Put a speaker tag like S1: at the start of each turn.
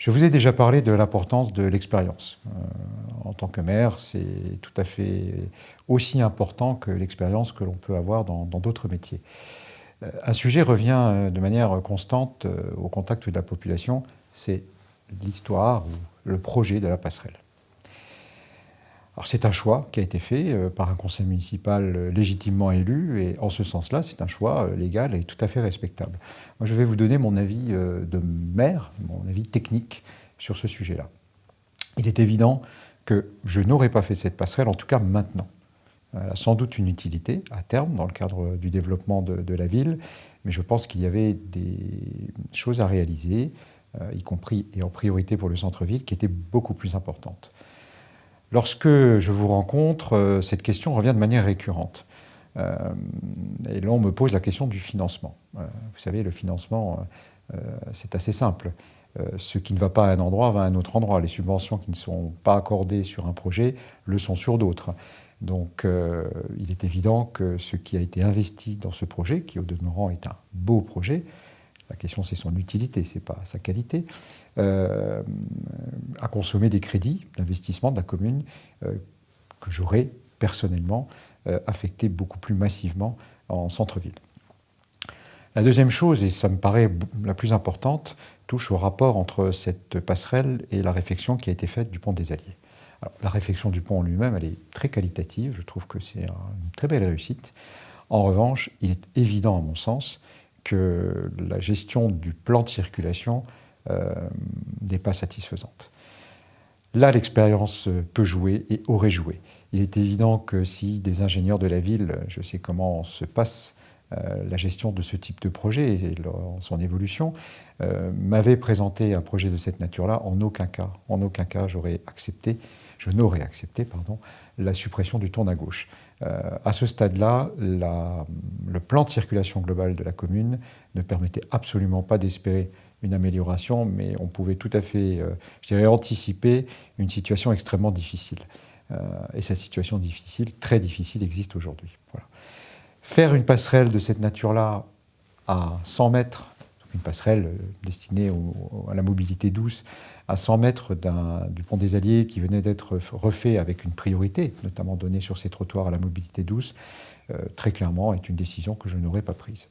S1: Je vous ai déjà parlé de l'importance de l'expérience. En tant que maire, c'est tout à fait aussi important que l'expérience que l'on peut avoir dans d'autres métiers. Un sujet revient de manière constante au contact de la population, c'est l'histoire ou le projet de la passerelle. Alors c'est un choix qui a été fait par un conseil municipal légitimement élu, et en ce sens-là, c'est un choix légal et tout à fait respectable. Moi, je vais vous donner mon avis de maire, mon avis technique sur ce sujet-là. Il est évident que je n'aurais pas fait cette passerelle, en tout cas maintenant. Elle a sans doute une utilité à terme dans le cadre du développement de la ville, mais je pense qu'il y avait des choses à réaliser, y compris et en priorité pour le centre-ville, qui étaient beaucoup plus importantes. Lorsque je vous rencontre, cette question revient de manière récurrente. Et là, on me pose la question du financement. Vous savez, le financement, c'est assez simple. Ce qui ne va pas à un endroit va à un autre endroit. Les subventions qui ne sont pas accordées sur un projet le sont sur d'autres. Donc, il est évident que ce qui a été investi dans ce projet, qui au demeurant est un beau projet, la question c'est son utilité, c'est pas sa qualité, a consommé des crédits d'investissement de la commune que j'aurais personnellement affecté beaucoup plus massivement en centre-ville. La deuxième chose, et ça me paraît la plus importante, touche au rapport entre cette passerelle et la réfection qui a été faite du pont des Alliés. Alors, la réfection du pont en lui-même, elle est très qualitative, je trouve que c'est une très belle réussite. En revanche, il est évident à mon sens que la gestion du plan de circulation n'est pas satisfaisante. Là, l'expérience peut jouer et aurait joué. Il est évident que si des ingénieurs de la ville, je sais comment se passe la gestion de ce type de projet et son évolution, m'avaient présenté un projet de cette nature-là, en aucun cas je n'aurais accepté la suppression du tourne à gauche. À ce stade-là, le plan de circulation global de la commune ne permettait absolument pas d'espérer une amélioration, mais on pouvait tout à fait, anticiper une situation extrêmement difficile. Et cette situation difficile, très difficile, existe aujourd'hui. Voilà. Faire une passerelle de cette nature-là à 100 mètres, une passerelle destinée à la mobilité douce, à 100 mètres du pont des Alliés qui venait d'être refait avec une priorité, notamment donnée sur ces trottoirs à la mobilité douce, très clairement est une décision que je n'aurais pas prise.